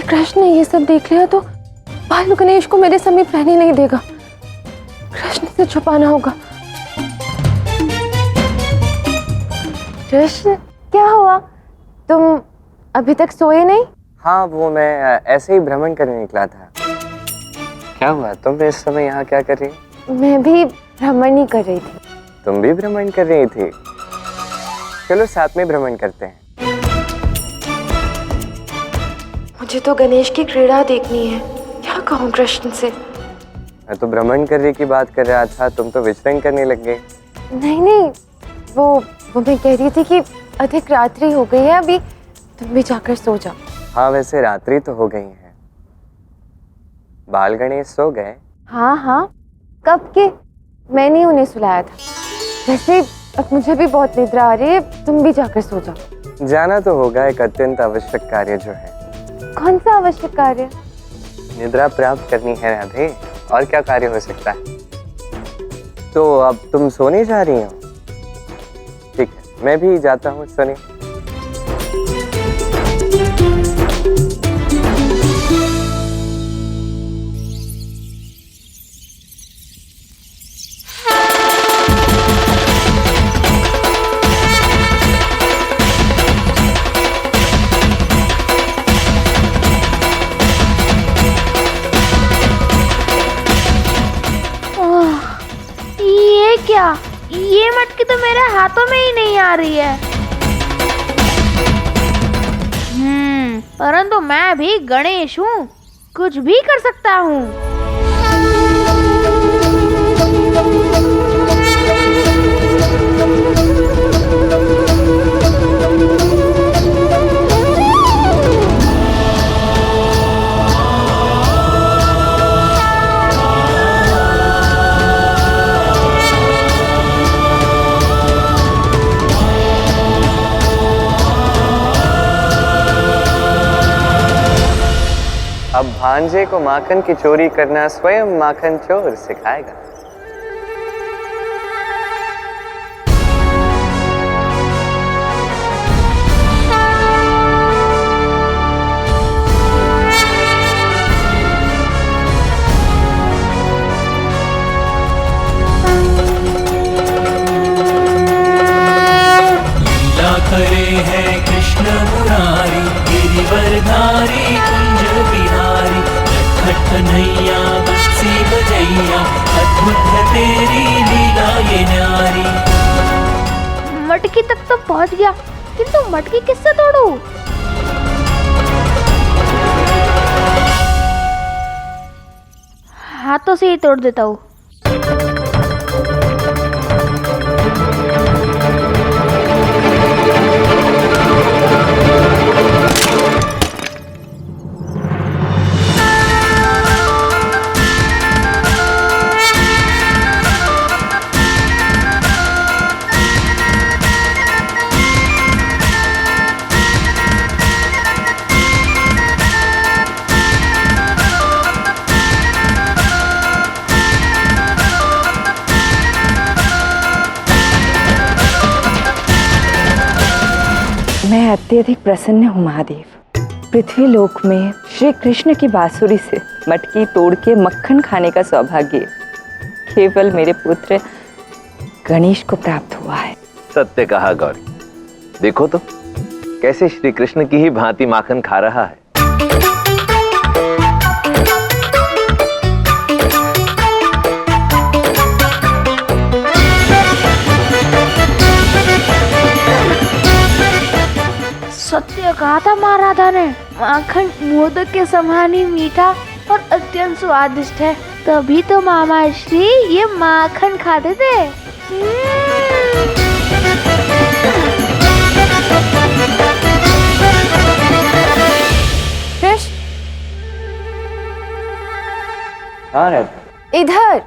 कृष्ण ने ये सब देख लिया तो भालू गणेश को मेरे समीप रहने नहीं देगा। कृष्ण से छुपाना होगा। कृष्ण, क्या हुआ? तुम अभी तक सोए नहीं? हाँ, वो मैं ऐसे ही भ्रमण करने निकला था। क्या हुआ, तुम इस समय यहाँ क्या कर रही हो? मैं भी भ्रमण ही कर रही थी। तुम भी भ्रमण कर रही थी? चलो साथ में भ्रमण करते हैं। मुझे तो गणेश की क्रीड़ा देखनी है। क्या कहूँ कृष्ण से? मैं तो भ्रमण करने की बात कर रहा था, तुम तो विचरण करने लग गए। नहीं नहीं, वो मैं कह रही थी कि अधिक रात्रि हो गई है, अभी तुम भी जाकर सो जाओ। हाँ, वैसे रात्रि तो हो गई है। बाल गणेश सो गए? हाँ हाँ, कब के? मैंने उन्हें सुलाया था। वैसे अब मुझे भी बहुत निद्रा आ रही है, तुम भी जाकर सो जाओ। जाना तो होगा, एक अत्यंत आवश्यक कार्य जो है। कौन सा आवश्यक कार्य? निद्रा प्राप्त करनी है राधे, और क्या कार्य हो सकता है। तो अब तुम सोने जा रही हो? ठीक है, मैं भी जाता हूँ सोने। क्या ये मटकी तो मेरे हाथों में ही नहीं आ रही है। परंतु मैं भी गणेश हूँ, कुछ भी कर सकता हूँ। अब भांजे को माखन की चोरी करना स्वयं माखन चोर सिखाएगा। लीला करे है कृष्ण मुरारी, गिरिवरधारी कुंज बिहारी, नटखट कन्हैया बंसी बजैया, अद्भुत है तेरी लीला ये न्यारी। मटकी तक तो पहुंच गया, किंतु मटकी किससे तोड़ूं? हाथों से ही तोड़ देता हूँ। मैं अत्यधिक प्रसन्न हूँ महादेव। पृथ्वी लोक में श्री कृष्ण की बांसुरी से मटकी तोड़ के मक्खन खाने का सौभाग्य केवल मेरे पुत्र गणेश को प्राप्त हुआ है। सत्य कहा गौरी, देखो तो कैसे श्री कृष्ण की ही भांति माखन खा रहा है। सत्य कहा था माँ राधा ने, माखन मोदक के समान ही मीठा और अत्यंत स्वादिष्ट है, तभी तो मामा श्री ये माखन खाते थे। कृष्ण, हाँ राधा, इधर।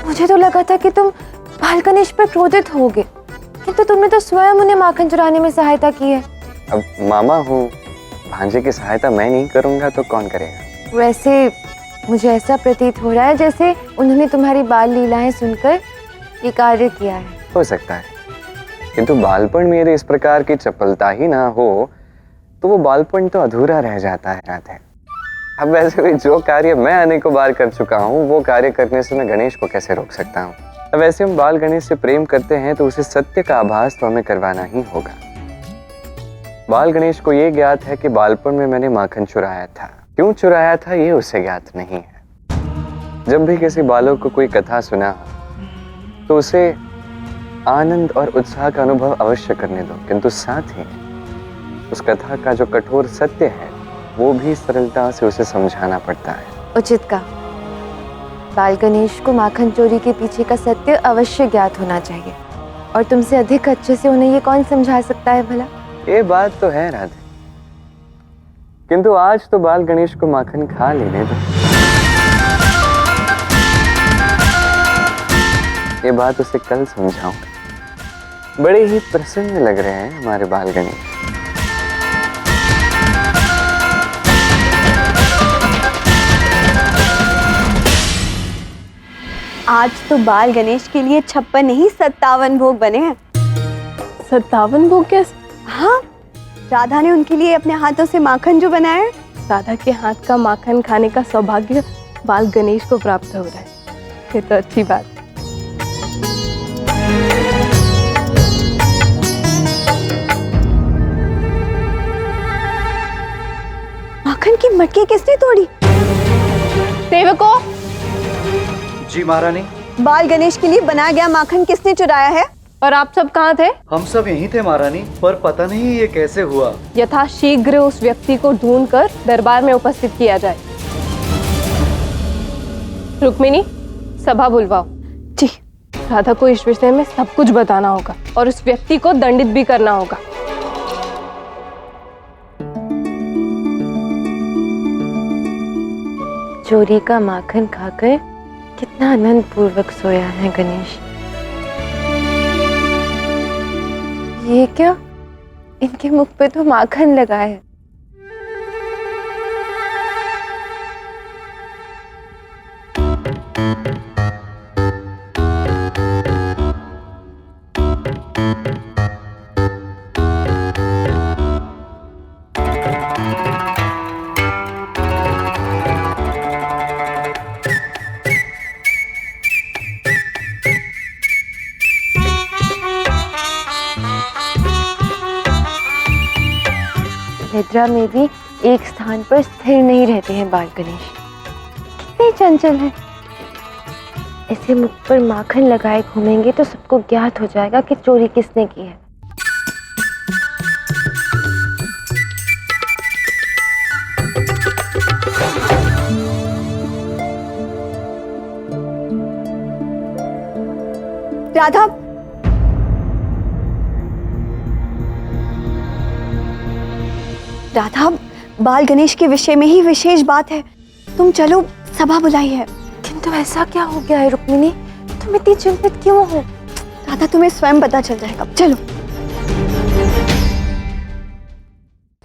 मुझे तो लगा था कि तुम बाल गणेश पर क्रोधित होगे, किंतु तुमने तो स्वयं उन्हें माखन चुराने में सहायता की है। अब मामा हूँ, भांजे की सहायता मैं नहीं करूँगा तो कौन करेगा। वैसे मुझे ऐसा प्रतीत हो रहा है जैसे उन्होंने तुम्हारी बाल लीलाएं सुनकर ये कार्य किया है। हो सकता है, किंतु बालपन में यदि इस प्रकार की चपलता ही ना हो तो वो बालपन तो अधूरा रह जाता है राधे। अब वैसे भी जो कार्य मैं अनेकों बार कर चुका हूँ वो कार्य करने से मैं गणेश को कैसे रोक सकता हूँ। अब वैसे हम बाल गणेश से प्रेम करते हैं तो उसे सत्य का आभास तो हमें करवाना ही होगा। बाल गणेश को ये ज्ञात है कि बालपन में मैंने माखन चुराया था। क्यों चुराया था ये उसे ज्ञात नहीं है। जब भी किसी बालक को कोई कथा सुना हो तो उसे आनंद और उत्साह का अनुभव अवश्य करने दो, किंतु साथ ही उस कथा का जो कठोर सत्य है वो भी सरलता से उसे समझाना पड़ता है। उचित का बाल गणेश को माखन चोरी के पीछे का सत्य अवश्य ज्ञात होना चाहिए, और तुमसे अधिक अच्छे से उन्हें ये कौन समझा सकता है भला। ये बात तो है राधे, किंतु आज तो बाल गणेश को माखन खा लेने दो। ये बात उसे कल समझाऊंगा। बड़े ही प्रसन्न लग रहे हैं हमारे बाल गणेश। आज तो बाल गणेश के लिए 56 नहीं 57 भोग बने हैं। 57 भोग कैसे? हाँ, राधा ने उनके लिए अपने हाथों से माखन जो बनाया है। राधा के हाथ का माखन खाने का सौभाग्य बाल गणेश को प्राप्त हो रहा है। ये तो अच्छी बात है। माखन की मटकी किसने तोड़ी? सेवकों! जी महारानी। बाल गणेश के लिए बनाया गया माखन किसने चुराया है? और आप सब कहाँ थे? हम सब यहीं थे महारानी, पर पता नहीं ये कैसे हुआ। यथाशीघ्र उस व्यक्ति को ढूंढकर दरबार में उपस्थित किया जाए। रुक्मिणी, सभा बुलवाओ। जी। राधा को इस विषय में सब कुछ बताना होगा और उस व्यक्ति को दंडित भी करना होगा। चोरी का माखन खाकर कितना आनंद पूर्वक सोया है गणेश। ये क्या, इनके मुख पे तो माखन लगा है। निद्रा में भी एक स्थान पर स्थिर नहीं रहते हैं बाल गणेश। कितने चंचल हैं। ऐसे मुख पर माखन लगाए घूमेंगे तो सबको ज्ञात हो जाएगा कि चोरी किसने की है। राधा, राधा, बाल गणेश के विषय में ही विशेष बात है। तुम चलो, सभा बुलाई है। किंतु ऐसा क्या हो गया है रुक्मिणी, तुम इतनी चिंतित क्यों हो? राधा, तुम्हें स्वयं पता चल जाएगा। चलो।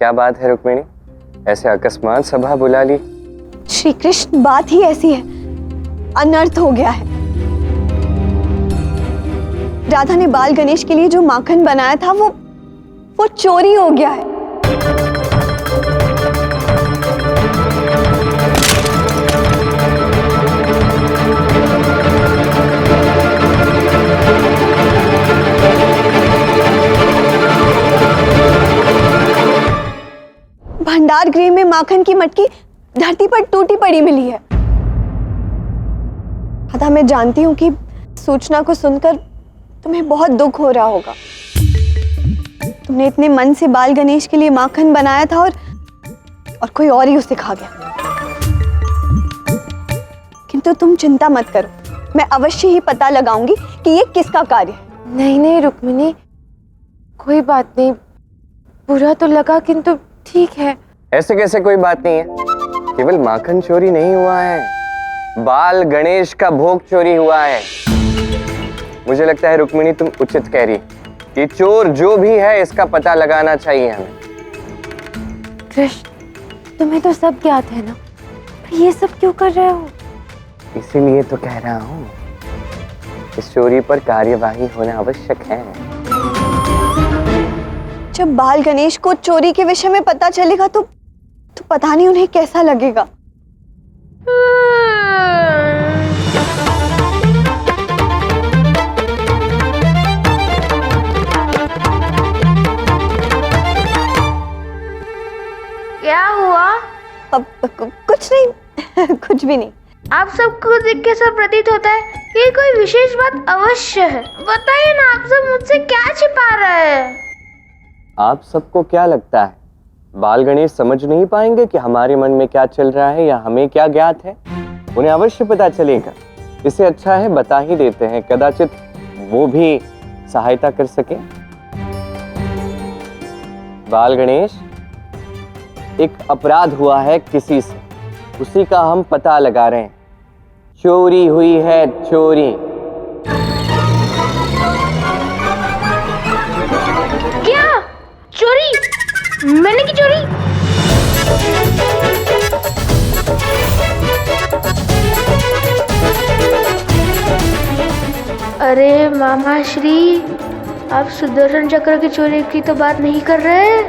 क्या बात है रुक्मिणी, ऐसे अकस्मात सभा बुला ली? श्री कृष्ण, बात ही ऐसी है, अनर्थ हो गया है। राधा ने बाल गणेश के लिए जो माखन बनाया था वो चोरी हो गया है। भंडार गृह में माखन की मटकी धरती पर टूटी पड़ी मिली है। राधा, मैं जानती हूँ कि सूचना को सुनकर तुम्हें बहुत दुख हो रहा होगा। तुमने इतने मन से बाल गणेश के लिए माखन बनाया था और कोई और ही उसे खा गया। किंतु तुम चिंता मत करो, मैं अवश्य ही पता लगाऊंगी कि ये किसका कार्य है। नहीं नहीं रुक्मिणी, कोई बात नहीं। बुरा तो लगा किंतु ठीक है। ऐसे कैसे कोई बात नहीं है, केवल माखन चोरी नहीं हुआ है, बाल गणेश का भोग चोरी हुआ है। मुझे लगता है रुक्मिणी तुम उचित कह रही कि चोर जो भी है इसका पता लगाना चाहिए हमें। कृष्ण, तुम्हें तो सब ज्ञात है ना, पर ये सब क्यों कर रहे हो? इसीलिए तो कह रहा हूँ, इस चोरी पर कार्यवाही होना आवश्यक है। जब बाल गणेश को चोरी के विषय में पता चलेगा तो पता नहीं उन्हें कैसा लगेगा। क्या हुआ? कुछ नहीं कुछ भी नहीं। आप सबको देख के सब प्रतीत होता है कि कोई विशेष बात अवश्य है। बताइए ना, आप सब मुझसे क्या छिपा रहे हैं? आप सबको क्या लगता है बाल गणेश समझ नहीं पाएंगे कि हमारे मन में क्या चल रहा है या हमें क्या ज्ञात है? उन्हें अवश्य पता चलेगा। इससे अच्छा है बता ही देते हैं, कदाचित वो भी सहायता कर सके। बाल गणेश, एक अपराध हुआ है किसी से, उसी का हम पता लगा रहे हैं। चोरी हुई है, चोरी। क्या चोरी? मैंने की चोरी? अरे मामा श्री, आप सुदर्शन चक्र की चोरी की तो बात नहीं कर रहे?